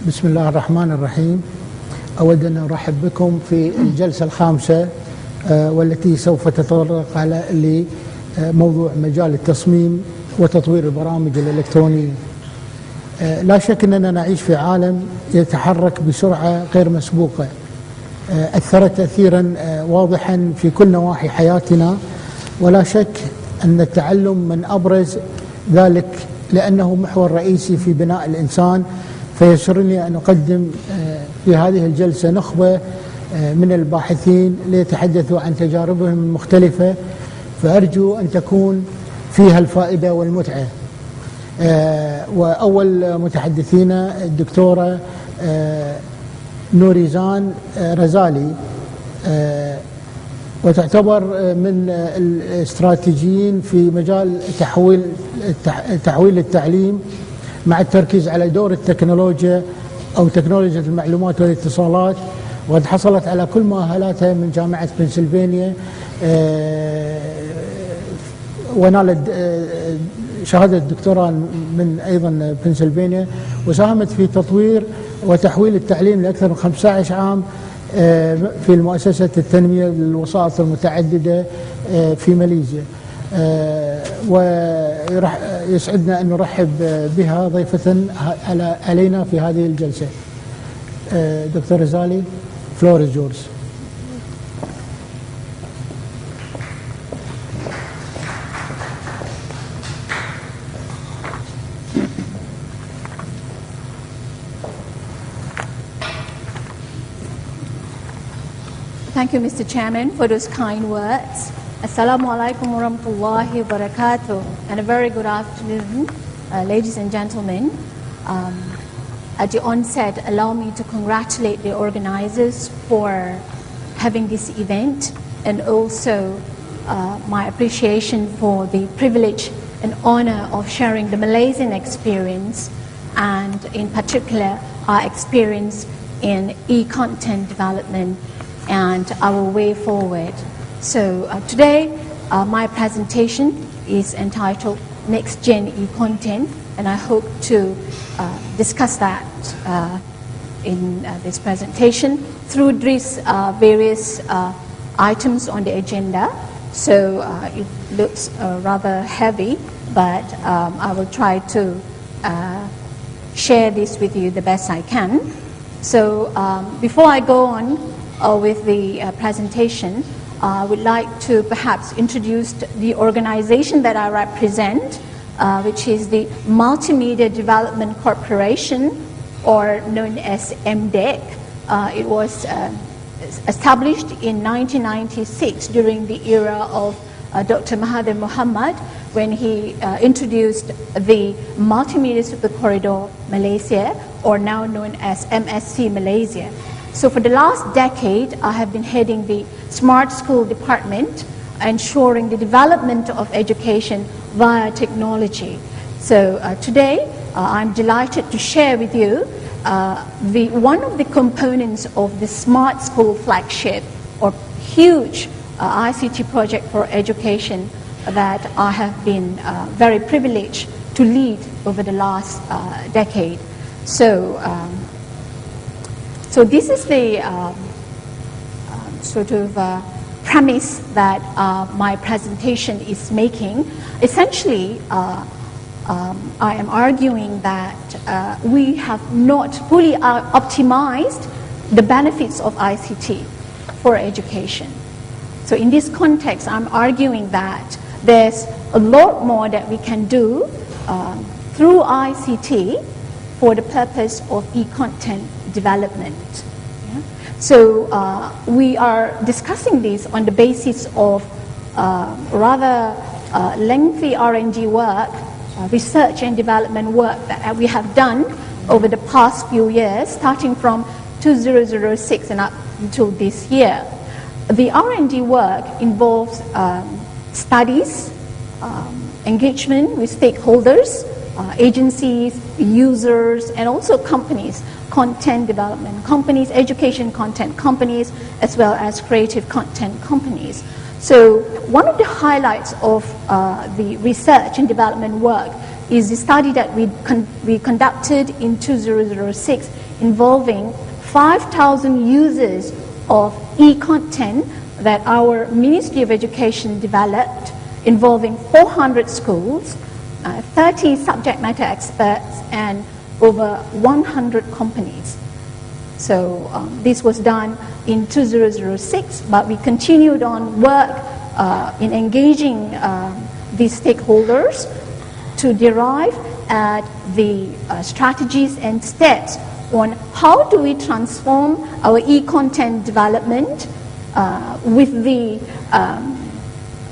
بسم الله الرحمن الرحيم. أود أن أرحب بكم في الجلسة الخامسة والتي سوف تتطرق على موضوع مجال التصميم وتطوير البرامج الإلكترونية. لا شك أننا نعيش في عالم يتحرك بسرعة غير مسبوقة، أثرت تأثيرا واضحا في كل نواحي حياتنا، ولا شك أن التعلم من أبرز ذلك لأنه محور رئيسي في بناء الإنسان. فيسرني أن أقدم في هذه الجلسة نخبة من الباحثين ليتحدثوا عن تجاربهم المختلفة، فأرجو أن تكون فيها الفائدة والمتعة. وأول متحدثين الدكتورة نوريزان رزالي، وتعتبر من الاستراتيجيين في مجال تحويل التعليم مع التركيز على دور التكنولوجيا أو تكنولوجيا المعلومات والاتصالات، وقد حصلت على كل مؤهلاتها من جامعة بنسلفانيا، ونالت شهادة الدكتوراه من أيضا بنسلفانيا، وساهمت في تطوير وتحويل التعليم لأكثر من 15 عام في المؤسسة التنمية للوسائط المتعددة في ماليزيا. ويسعدنا أن نرحب بها ضيفة علينا في هذه الجلسة. دكتور رزالي، floor is yours. Thank you, Mr. Chairman, for those kind words. Assalamu alaikum wa rahmatullahi wa barakatuh, and a very good afternoon, ladies and gentlemen. At the onset, allow me to congratulate the organizers for having this event, and also my appreciation for the privilege and honor of sharing the Malaysian experience, and in particular our experience in e-content development and our way forward. So today my presentation is entitled Next Gen E-Content, and I hope to discuss that in this presentation through these various items on the agenda. So it looks rather heavy, but I will try to share this with you the best I can. So before I go on with the presentation, I would like to perhaps introduce the organization that I represent, which is the Multimedia Development Corporation, or known as MDEC. It was established in 1996 during the era of Dr. Mahathir Mohamad, when he introduced the Multimedia Super Corridor Malaysia, or now known as MSC Malaysia. So for the last decade, I have been heading the Smart School Department, ensuring the development of education via technology. So today, I'm delighted to share with you one of the components of the Smart School flagship, or huge ICT project for education that I have been very privileged to lead over the last decade. So this is the sort of premise that my presentation is making. Essentially, I am arguing that we have not fully optimized the benefits of ICT for education. So in this context, I'm arguing that there's a lot more that we can do through ICT for the purpose of e-content development. Yeah? So we are discussing this on the basis of rather lengthy R&D work, research and development work that we have done over the past few years, starting from 2006 and up until this year. The R&D work involves studies, engagement with stakeholders, agencies, users, and also companies, content development companies, education content companies, as well as creative content companies. So one of the highlights of the research and development work is the study that we conducted in 2006 involving 5,000 users of e-content that our Ministry of Education developed, involving 400 schools, 30 subject matter experts, and over 100 companies. So this was done in 2006, but we continued on work in engaging these stakeholders to derive at the strategies and steps on how do we transform our e-content development with the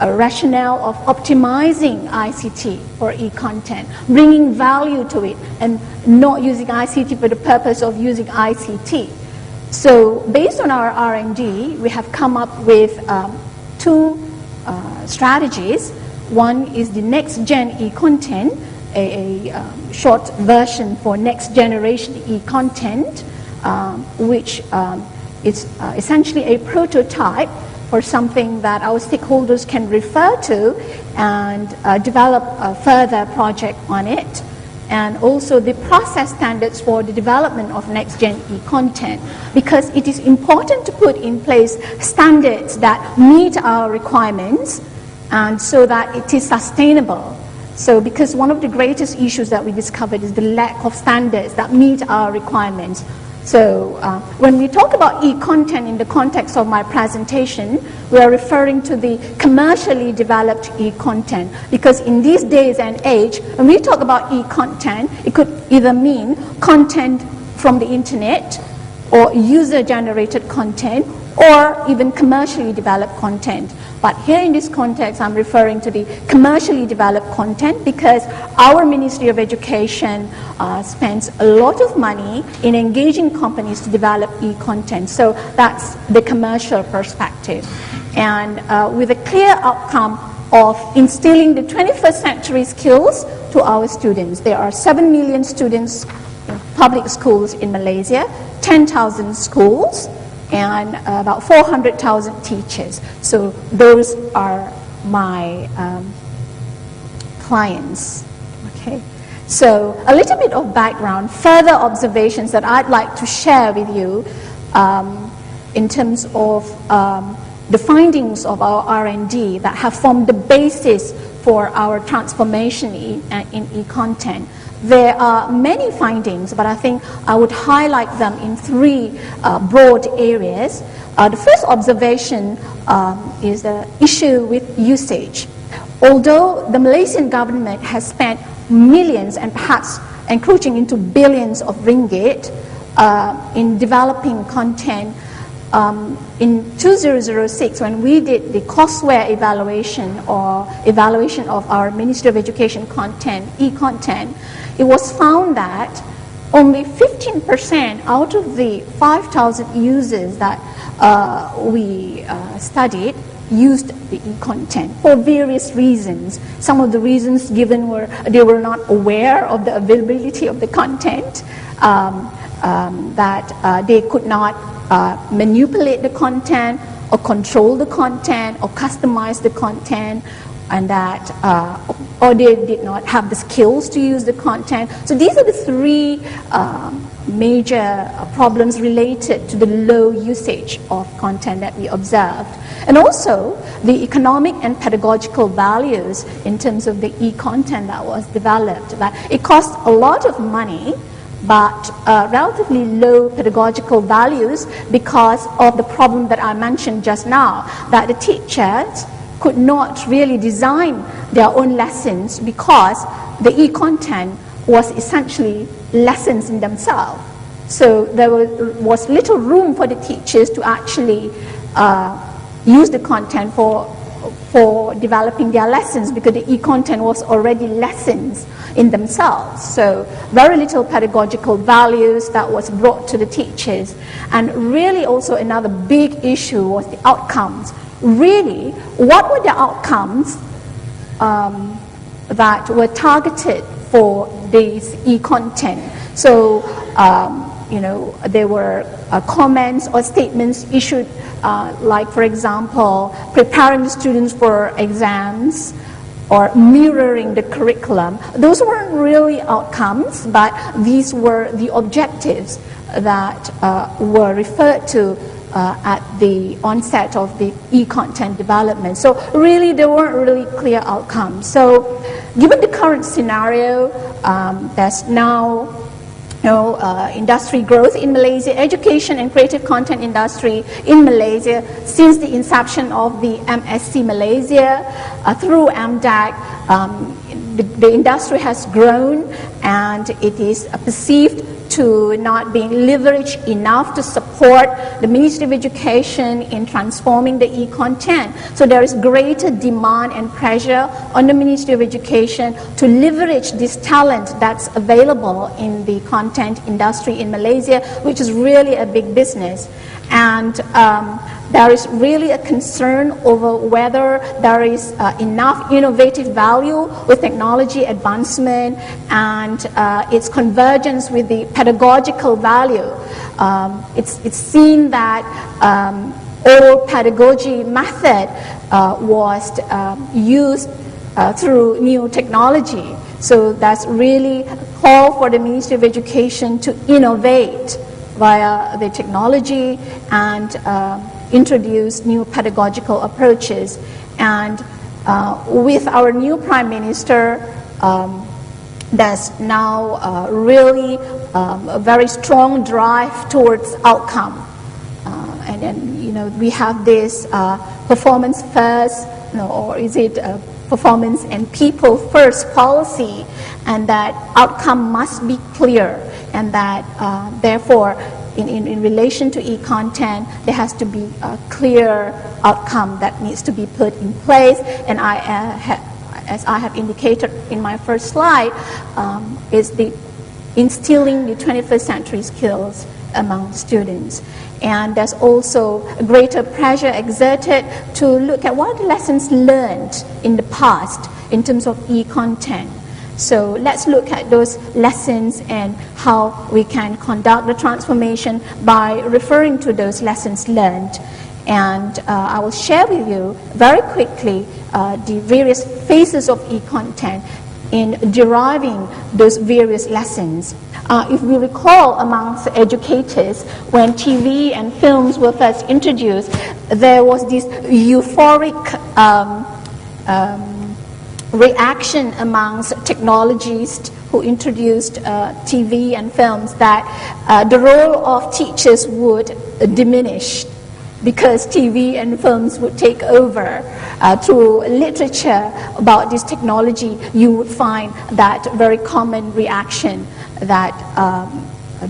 rationale of optimizing ICT for e-content, bringing value to it, and not using ICT for the purpose of using ICT. So based on our R&D, we have come up with two strategies. One is the next-gen e-content, a short version for next-generation e-content, which is essentially a prototype for something that our stakeholders can refer to and develop a further project on it. And also the process standards for the development of next-gen e-content, because it is important to put in place standards that meet our requirements and so that it is sustainable. So because one of the greatest issues that we discovered is the lack of standards that meet our requirements. So when we talk about e-content in the context of my presentation, we are referring to the commercially developed e-content, because in these days and age, when we talk about e-content, it could either mean content from the internet or user-generated content or even commercially developed content. But here in this context, I'm referring to the commercially developed content because our Ministry of Education spends a lot of money in engaging companies to develop e-content. So that's the commercial perspective. And with a clear outcome of instilling the 21st century skills to our students. There are 7 million students in public schools in Malaysia, 10,000 schools, and about 400,000 teachers. So those are my clients. Okay. So a little bit of background, further observations that I'd like to share with you in terms of the findings of our R&D that have formed the basis for our transformation in e-content. There are many findings, but I think I would highlight them in three broad areas. The first observation is the issue with usage. Although the Malaysian government has spent millions and perhaps encroaching into billions of ringgit in developing content, in 2006, when we did the courseware evaluation or evaluation of our Ministry of Education content, e-content, it was found that only 15% out of the 5,000 users that we studied used the e-content for various reasons. Some of the reasons given were they were not aware of the availability of the content, that they could not manipulate the content or control the content or customize the content, and that or they did not have the skills to use the content. So these are the three major problems related to the low usage of content that we observed. And also the economic and pedagogical values in terms of the e-content that was developed. That it cost a lot of money, but relatively low pedagogical values because of the problem that I mentioned just now, that the teachers could not really design their own lessons because the e-content was essentially lessons in themselves. So there was little room for the teachers to actually use the content for developing their lessons, because the e-content was already lessons in themselves. So very little pedagogical values that was brought to the teachers. And really also another big issue was the outcomes. Really, what were the outcomes that were targeted for this e-content? So, you know, there were comments or statements issued, like, for example, preparing the students for exams, or mirroring the curriculum. Those weren't really outcomes, but these were the objectives that were referred to at the onset of the e-content development. So really, there weren't really clear outcomes. So given the current scenario, there's now industry growth in Malaysia, education and creative content industry in Malaysia since the inception of the MSc Malaysia through MDAC. The industry has grown, and it is perceived to not being leveraged enough to support the Ministry of Education in transforming the e-content. So there is greater demand and pressure on the Ministry of Education to leverage this talent that's available in the content industry in Malaysia, which is really a big business. And there is really a concern over whether there is enough innovative value with technology advancement and its convergence with the pedagogical value. It's seen that old pedagogy method was used through new technology. So that's really a call for the Ministry of Education to innovate via the technology and introduce new pedagogical approaches. And with our new Prime Minister, there's now really a very strong drive towards outcome. And then, we have this performance first, or is it performance and people first policy, and that outcome must be clear, and that therefore in relation to e-content, there has to be a clear outcome that needs to be put in place. And as I have indicated in my first slide, is the instilling the 21st century skills among students. And there's also a greater pressure exerted to look at what lessons learned in the past in terms of e-content. So let's look at those lessons and how we can conduct the transformation by referring to those lessons learned. And I will share with you very quickly the various phases of e-content in deriving those various lessons. If we recall amongst educators, when TV and films were first introduced, there was this euphoric reaction amongst technologists who introduced TV and films that the role of teachers would diminish because TV and films would take over. Through literature about this technology, you would find that very common reaction that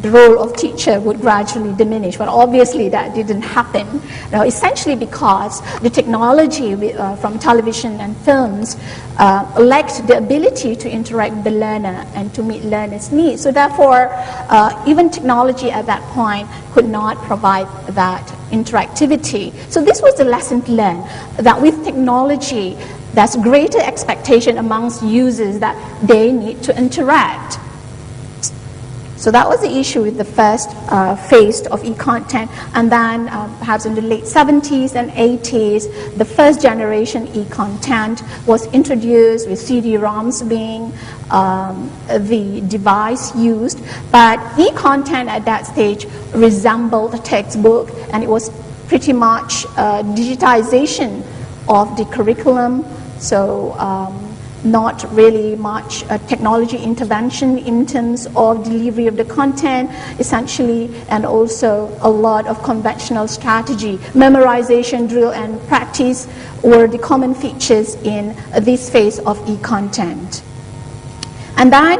the role of teacher would gradually diminish. But obviously that didn't happen. Now, essentially because the technology from television and films lacked the ability to interact with the learner and to meet learners' needs. So therefore, even technology at that point could not provide that interactivity. So this was the lesson learned, that with technology, there's greater expectation amongst users that they need to interact. So that was the issue with the first phase of e-content. And then perhaps in the late 70s and 80s, the first generation e-content was introduced with CD-ROMs being the device used. But e-content at that stage resembled a textbook, and it was pretty much digitization of the curriculum. So not really much technology intervention in terms of delivery of the content, essentially, and also a lot of conventional strategy. Memorization, drill, and practice were the common features in this phase of e-content. And then,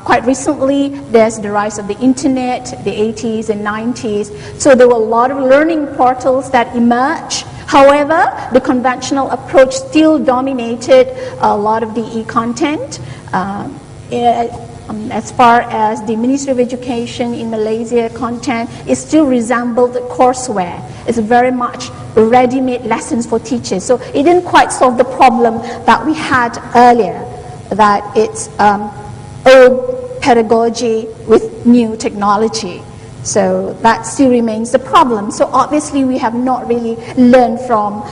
quite recently, there's the rise of the internet, the 80s and 90s. So there were a lot of learning portals that emerged. However, the conventional approach still dominated a lot of the e-content. As far as the Ministry of Education in Malaysia content, it still resembled courseware. It's very much ready-made lessons for teachers. So it didn't quite solve the problem that we had earlier, that it's old pedagogy with new technology. So that still remains the problem. So obviously we have not really learned from